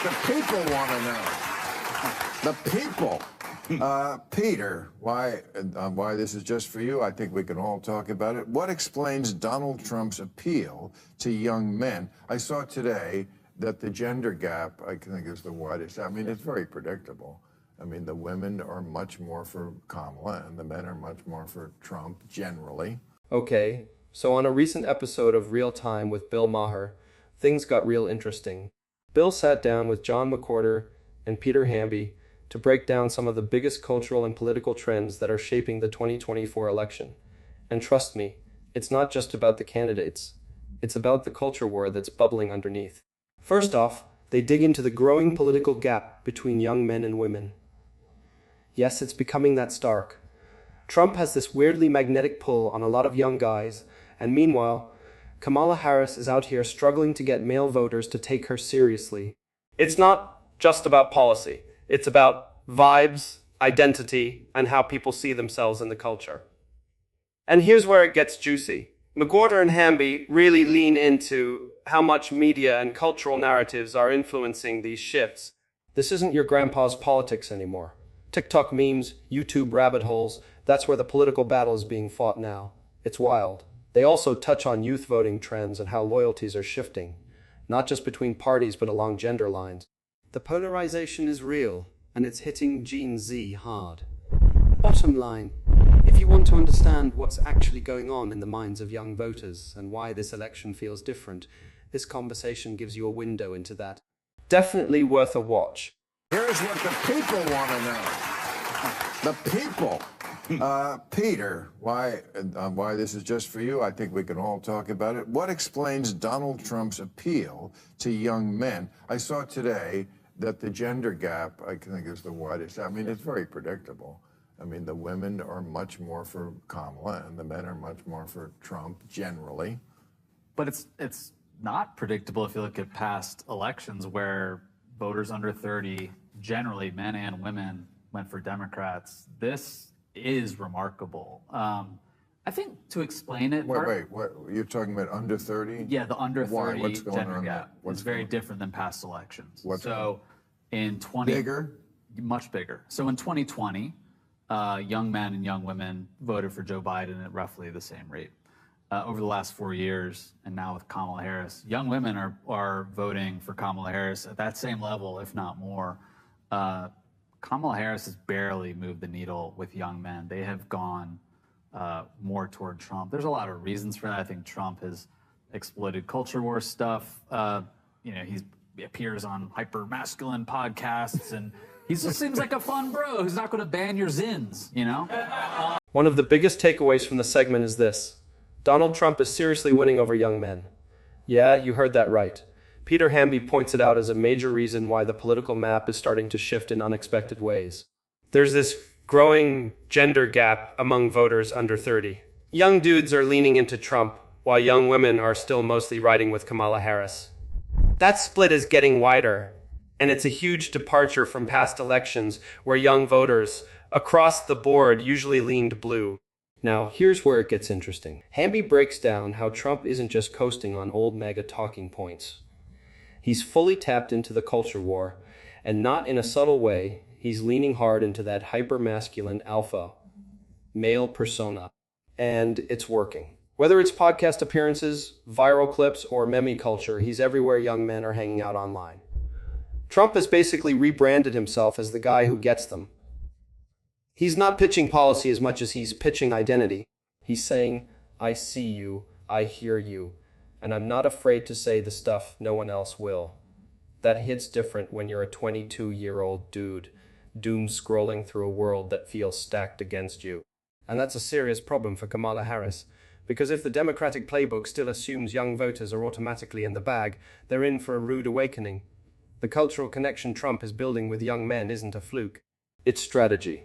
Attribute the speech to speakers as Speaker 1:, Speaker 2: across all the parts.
Speaker 1: the people want to know. The people. Peter, why this is just for you, I think we can all talk about it. What explains Donald Trump's appeal to young men? I saw today that the gender gap, I think, is the widest. I mean, it's very predictable. I mean, the women are much more for Kamala, and the men are much more for Trump, generally.
Speaker 2: Okay, so on a recent episode of Real Time with Bill Maher, things got real interesting. Bill sat down with John McWhorter and Peter Hamby to break down some of the biggest cultural and political trends that are shaping the 2024 election. And trust me, it's not just about the candidates. It's about the culture war that's bubbling underneath. First off, they dig into the growing political gap between young men and women. Yes, it's becoming that stark. Trump has this weirdly magnetic pull on a lot of young guys, and meanwhile, Kamala Harris is out here struggling to get male voters to take her seriously. It's not just about policy. It's about vibes, identity, and how people see themselves in the culture. And here's where it gets juicy. McWhorter and Hamby really lean into how much media and cultural narratives are influencing these shifts. This isn't your grandpa's politics anymore. TikTok memes, YouTube rabbit holes, that's where the political battle is being fought now. It's wild. They also touch on youth voting trends and how loyalties are shifting, not just between parties but along gender lines. The polarization is real, and it's hitting Gen Z hard. Bottom line, if you want to understand what's actually going on in the minds of young voters and why this election feels different, this conversation gives you a window into that. Definitely worth a watch.
Speaker 1: Here's what the people want to know. The people. Peter, why this is just for you, I think we can all talk about it. What explains Donald Trump's appeal to young men? I saw today that the gender gap, I think, is the widest. I mean, it's very predictable. I mean, the women are much more for Kamala, and the men are much more for Trump, generally.
Speaker 3: But it's not predictable if you look at past elections where voters under 30, generally men and women, went for Democrats. This is remarkable. I think to explain it...
Speaker 1: Wait, what? You're talking about under 30?
Speaker 3: Yeah, the under 30
Speaker 1: What's going
Speaker 3: gender
Speaker 1: on
Speaker 3: gap
Speaker 1: there?
Speaker 3: is very different than past elections.
Speaker 1: So
Speaker 3: in 20...
Speaker 1: Bigger?
Speaker 3: Much bigger. So in 2020, young men and young women voted for Joe Biden at roughly the same rate. Over the last 4 years, and now with Kamala Harris, young women are voting for Kamala Harris at that same level, if not more. Kamala Harris has barely moved the needle with young men. They have gone more toward Trump. There's a lot of reasons for that. I think Trump has exploited culture war stuff. He appears on hyper-masculine podcasts, and he just seems like a fun bro who's not going to ban your zins, you know?
Speaker 2: One of the biggest takeaways from the segment is this. Donald Trump is seriously winning over young men. Yeah, you heard that right. Peter Hamby points it out as a major reason why the political map is starting to shift in unexpected ways. There's this growing gender gap among voters under 30. Young dudes are leaning into Trump, while young women are still mostly riding with Kamala Harris. That split is getting wider, and it's a huge departure from past elections where young voters across the board usually leaned blue. Now, here's where it gets interesting. Hamby breaks down how Trump isn't just coasting on old MAGA talking points. He's fully tapped into the culture war, and not in a subtle way, he's leaning hard into that hyper-masculine alpha male persona. And it's working. Whether it's podcast appearances, viral clips, or meme culture, he's everywhere young men are hanging out online. Trump has basically rebranded himself as the guy who gets them. He's not pitching policy as much as he's pitching identity. He's saying, I see you, I hear you, and I'm not afraid to say the stuff no one else will. That hits different when you're a 22-year-old dude, doom scrolling through a world that feels stacked against you. And that's a serious problem for Kamala Harris, because if the Democratic playbook still assumes young voters are automatically in the bag, they're in for a rude awakening. The cultural connection Trump is building with young men isn't a fluke. It's strategy.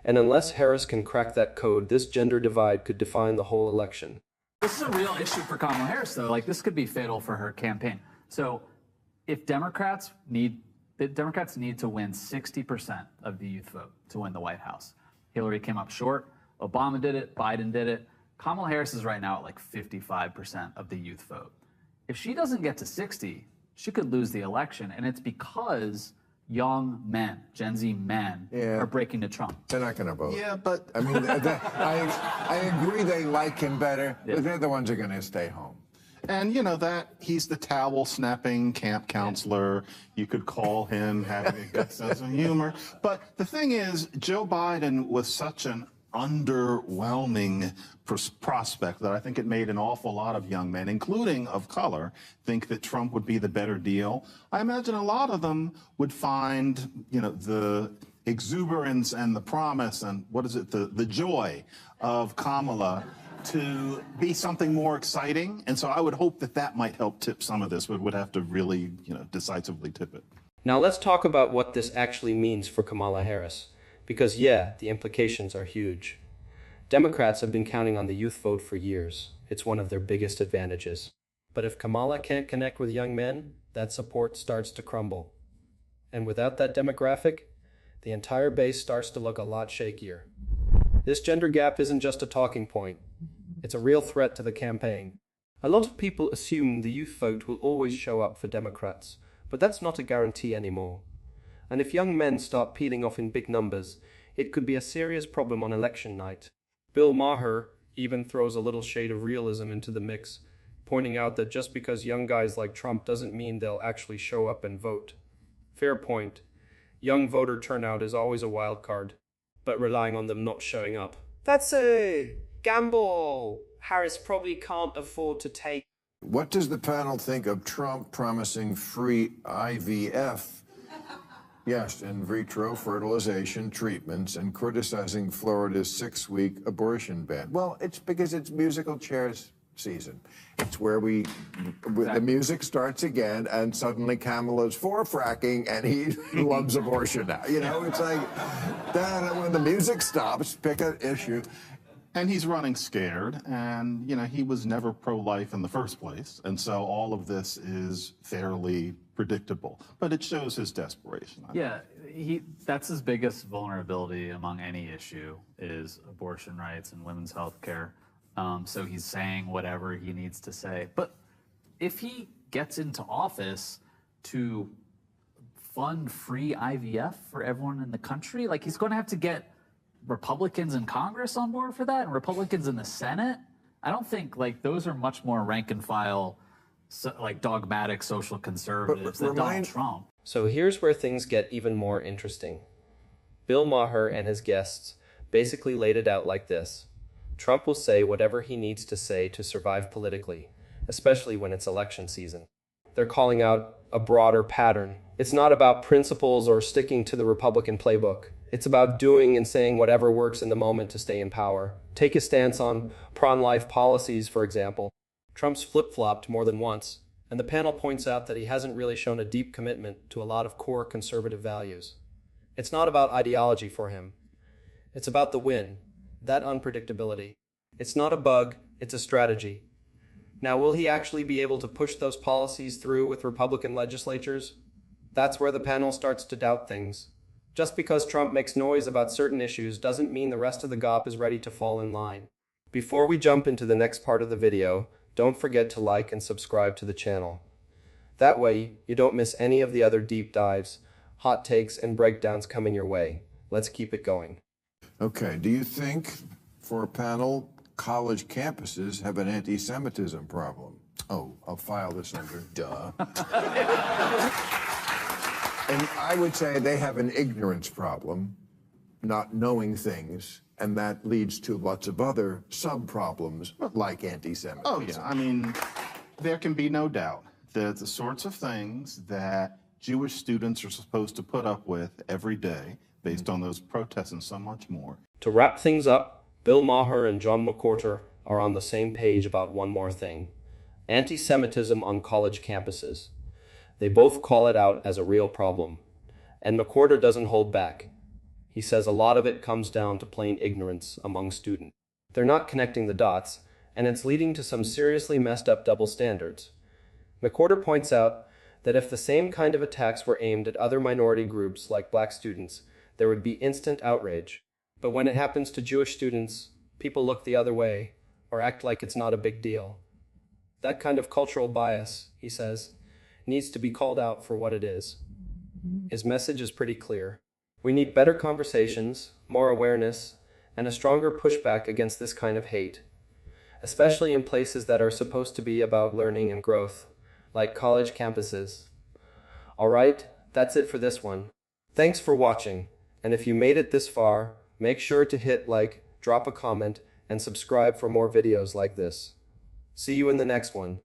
Speaker 2: And unless Harris can crack that code, this gender divide could define the whole election.
Speaker 3: This is a real issue for Kamala Harris, though. Like, this could be fatal for her campaign. So if Democrats need to win 60% of the youth vote to win the White House. Hillary came up short. Obama did it. Biden did it. Kamala Harris is right now at like 55% of the youth vote. If she doesn't get to 60, she could lose the election. And it's because young men, Gen Z men, are breaking to Trump.
Speaker 1: They're not going to vote.
Speaker 4: Yeah, but
Speaker 1: I mean, I agree they like him better, but they're the ones who are going to stay home.
Speaker 4: And you know that he's the towel snapping camp counselor. You could call him having a good sense of humor. But the thing is, Joe Biden was such an underwhelming prospect that I think it made an awful lot of young men, including of color, think that Trump would be the better deal. I imagine a lot of them would find, you know, the exuberance and the promise and the joy of Kamala to be something more exciting. And so I would hope that that might help tip some of this, but would have to really, decisively tip it.
Speaker 2: Now let's talk about what this actually means for Kamala Harris. Because yeah, the implications are huge. Democrats have been counting on the youth vote for years. It's one of their biggest advantages. But if Kamala can't connect with young men, that support starts to crumble. And without that demographic, the entire base starts to look a lot shakier. This gender gap isn't just a talking point. It's a real threat to the campaign. A lot of people assume the youth vote will always show up for Democrats, but that's not a guarantee anymore. And if young men start peeling off in big numbers, it could be a serious problem on election night. Bill Maher even throws a little shade of realism into the mix, pointing out that just because young guys like Trump doesn't mean they'll actually show up and vote. Fair point. Young voter turnout is always a wild card, but relying on them not showing up, that's a gamble Harris probably can't afford to take.
Speaker 1: What does the panel think of Trump promising free IVF? Yes, in vitro fertilization treatments, and criticizing Florida's 6-week abortion ban. Well, it's because it's musical chairs season. It's where the music starts again, and suddenly Kamala's for fracking, and he loves abortion now. It's like that. When the music stops, pick an issue.
Speaker 4: And he's running scared, and he was never pro-life in the first place, and so all of this is fairly predictable. But it shows his desperation.
Speaker 3: Yeah, that's his biggest vulnerability among any issue is abortion rights and women's health care. So he's saying whatever he needs to say. But if he gets into office to fund free IVF for everyone in the country, like he's going to have to get Republicans in Congress on board for that and Republicans in the Senate. I don't think those are much more rank and file, dogmatic social conservatives than Donald Trump.
Speaker 2: So here's where things get even more interesting. Bill Maher and his guests basically laid it out like this. Trump will say whatever he needs to say to survive politically, especially when it's election season. They're calling out a broader pattern. It's not about principles or sticking to the Republican playbook. It's about doing and saying whatever works in the moment to stay in power. Take a stance on pro-life policies, for example. Trump's flip-flopped more than once, and the panel points out that he hasn't really shown a deep commitment to a lot of core conservative values. It's not about ideology for him. It's about the win, that unpredictability. It's not a bug, it's a strategy. Now, will he actually be able to push those policies through with Republican legislatures? That's where the panel starts to doubt things. Just because Trump makes noise about certain issues doesn't mean the rest of the GOP is ready to fall in line. Before we jump into the next part of the video, don't forget to like and subscribe to the channel. That way, you don't miss any of the other deep dives, hot takes, and breakdowns coming your way. Let's keep it going.
Speaker 1: Okay, do you think, for a panel, college campuses have an anti-Semitism problem? Oh, I'll file this under duh. And I would say they have an ignorance problem, not knowing things, and that leads to lots of other sub-problems like anti-Semitism.
Speaker 4: Oh, yeah. I mean, there can be no doubt that the sorts of things that Jewish students are supposed to put up with every day, based on those protests and so much more.
Speaker 2: To wrap things up, Bill Maher and McWhorter are on the same page about one more thing: anti-Semitism on college campuses. They both call it out as a real problem. And McWhorter doesn't hold back. He says a lot of it comes down to plain ignorance among students. They're not connecting the dots, and it's leading to some seriously messed up double standards. McWhorter points out that if the same kind of attacks were aimed at other minority groups like black students, there would be instant outrage. But when it happens to Jewish students, people look the other way or act like it's not a big deal. That kind of cultural bias, he says, needs to be called out for what it is. His message is pretty clear. We need better conversations, more awareness, and a stronger pushback against this kind of hate, especially in places that are supposed to be about learning and growth, like college campuses. Alright, that's it for this one. Thanks for watching, and if you made it this far, make sure to hit like, drop a comment, and subscribe for more videos like this. See you in the next one.